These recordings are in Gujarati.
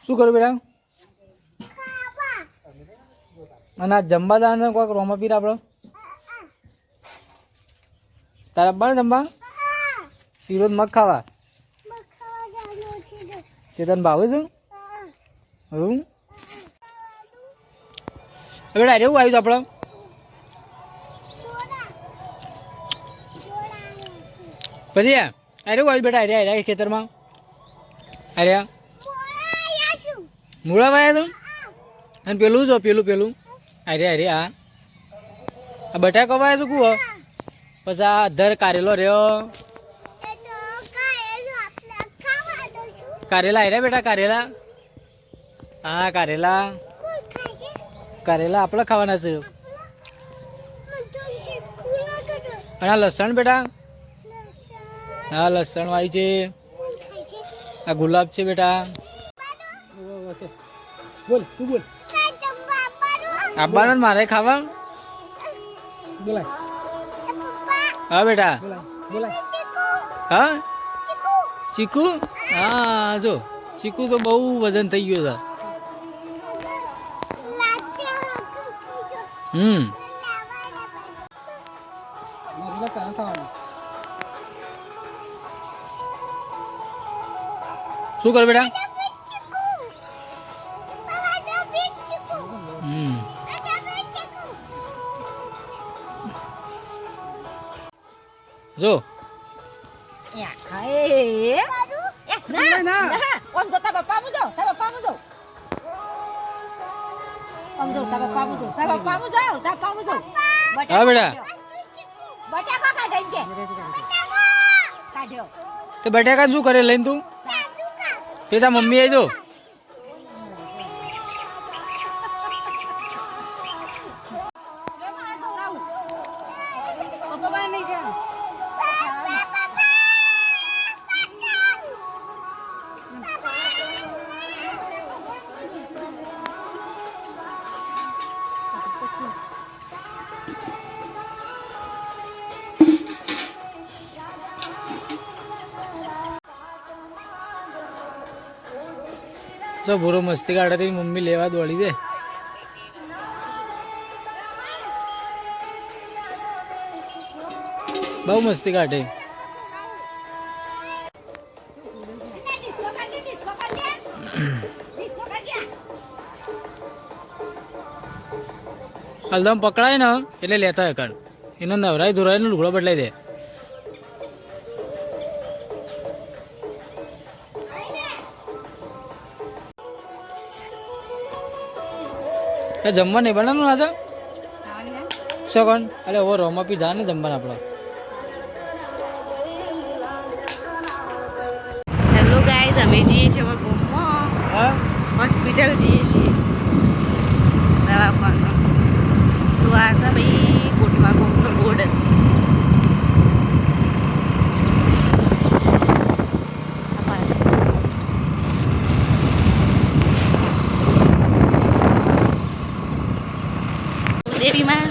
શું કરું બેટા? અને આ જમવા દાને કોઈક રોમા પીર આપણો તારા બને જમવા શીરો મગ ખાવા તે તને ભાવે છે? હું બેટા એવું આવ્યું આપણે પછી અરે આવ્યું બેટા અરે અરે ખેતરમાં અરે મૂળા વાયા તું અને પેલું જો પેલું અરે અરે આ બટાકા વાયા છું કું પછી આ ધર કારેલો રહ્યો કારેલા અરે બેટા કારેલા હા કારેલા આપણે ખાવાના છે અને આ લસણ બેટા હા લસણ વાવી છે આ ગુલાબ છે બેટા બોલ તું બોલ આબાનો મારે ખાવા બોલાય હા બેટા બોલાય હા ચીકુ હા જો ચીકુ તો બહુ વજન થઈ ગયો છે શું કર બેટા જો હા બેટા તે બટાકા શું કરે લઈને તું તે તાર મમ્મી આવી જો તો ભૂરો મસ્તી કાઢે તેની મમ્મી લેવા દોડી દે બહુ મસ્તી કાઢે હલદમ પકડાય ને એટલે લેતા હોય કણ એને નવરાય ધોરાય ને લુગડો બદલાઈ દે જમવા નહીં બનાવવાનું આજે શું કોણ અરે ઓ રોમા પી જા ને જમવાના આપણો હેલો ગાઈઝ અમે જઈએ છીએ હવે ગોમમાં હોસ્પિટલ જઈએ છીએ દવાખાનું તો આ છે ભાઈ કોટવા ગોમનો રોડ દેવીમાં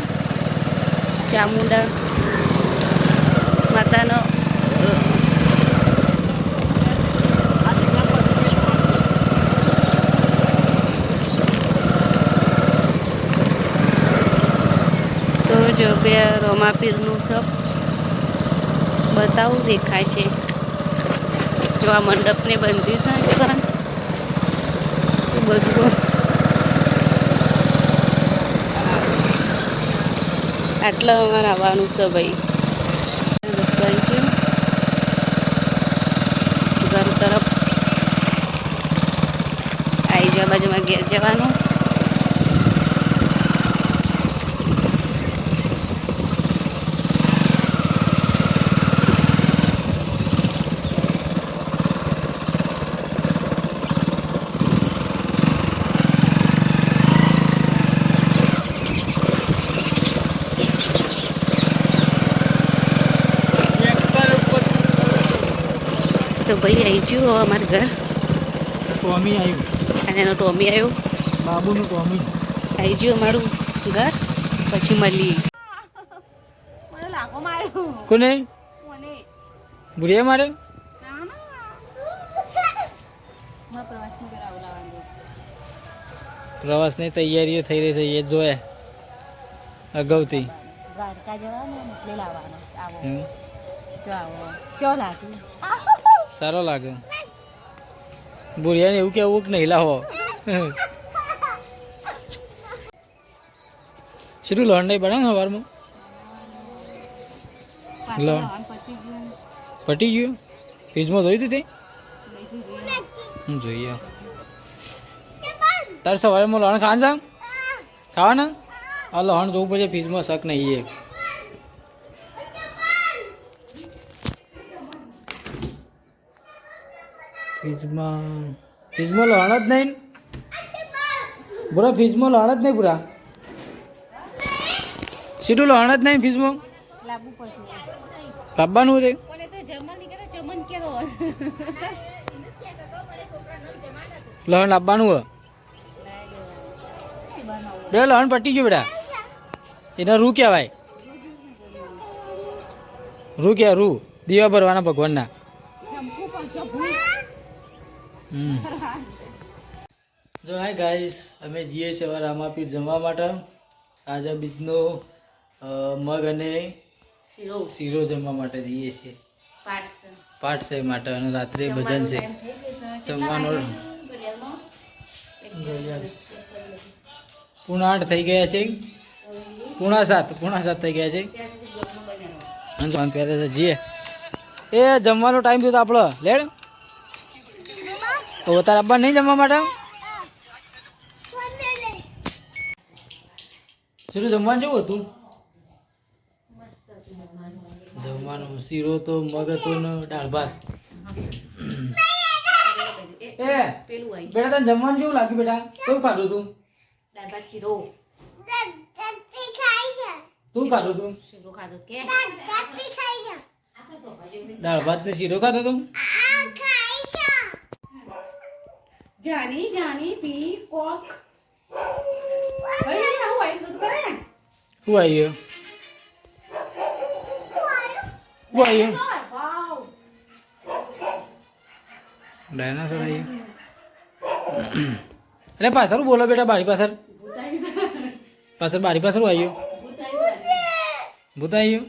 ચામુંડા માતાનો તો જો બે રોમાપીરનું સબ બતાવું દેખાશે જો આ મંડપને બંધ્યું છે બધું આટલા અમારે આવવાનું છે ભાઈ રસ્તો આવી ગયો ઘર તરફ આવી જવા બાજુમાં ઘેર જવાનું તો ભાઈ આવી ગયું હવે અમારું ઘર ટોમી આવ્યું અને એનો ટોમી આવ્યો બાબુનું ટોમી આવી ગયું અમારું ઘર પછી મળીએ કોને બુઢિયા માર્યો પ્રવાસની ઘર આવલાવાનું પ્રવાસની તૈયારીઓ થઈ રહી છે એ જોયા અગાઉથી. દ્વારકા જવાનું એટલે લાવવાનો આવો હમ. જો આવો ચો લાગે સારો લાગે. બુઢિયાને એવું કેવું કે નહીં લાવો. શું લોન નહીં બનાવ સવારમાં લો પટી ગયું ફ્રીજમાં જોઈ હતી હું જોઈએ તારે સવારમાં લોણ ખાવાનું છે ખાવાના આ લોણ જોવું પડશે ફ્રીજમાં શક નહીં એ ફ્રીજમાં લોણ જ નહીં પૂરા ફ્રીજમાં લોણ જ નહીં પૂરા સીધું લોણ જ નહીં ફ્રીજમાં લાવવું પડશે લાવવાનું હતું પણ એ તો જમલ નહીં કે જમન કે દો લોન લાવવાનું હોય બે લોન પટી ગયું બેટા એના રૂ કહેવાય રૂ કે રૂ દીવા ભરવાના ભગવાનના જો હાય ગાઈસ અમે જઈએ છીએ હવે રામાપીર જમવા માટે આજે બીજનો મગ અને શીરો જમવા માટે જઈએ છીએ પાઠ છે માટે અને રાત્રે ભજન છે જમવાનો 8:30 થઈ ગયા છે 7:30 થઈ ગયા છે અને પહેલા તો જઈએ એ જમવાનો ટાઈમ થયો તો આપણો લેડ તો તારે અબ્બા નહીં જમવા માટે શું જમવાનું જેવું હતું જમવાનું શીરો તો મગ હતો ને દાળ ભાત એ બેટા તને જમવાનું કેવું લાગ્યું બેટા કેવું ખાધું તું દાળ ભાત શીરો તું ખાધું તું શીરો ખાધો કે દાળ ભાત ને શીરો ખાધો તું જાની જાની પી કોક અરે આવું આઈ સુધ કરે ને શું આવ્યું શું આવ્યું વાવ ડાયનાસોર આવ્યું અરે પાછળ બોલો બેટા બારી પાછળ બારી પાછળ આવ્યું ભૂત આવ્યું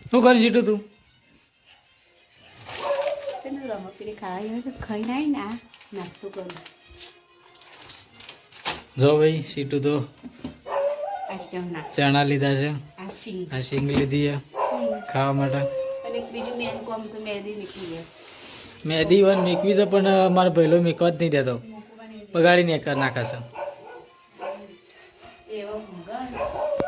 શું કરી જીટું તું રમકડી ખાઈ ખાઈ નાઈ ને નાસ્તો કરું જો ભાઈ સીટું તો આ ચણા ચણા લીધા છે આ શીંગ આ શીંગ લીધી છે ખાવા માટે અને એક બીજું મેન કોમ છે મેદી નીકળી ગયા મેદી વન મેકવી તો પણ મારો પહેલો મેકવા જ નહીં દેતો બગાડી નાખે છે એવા ઊંઘા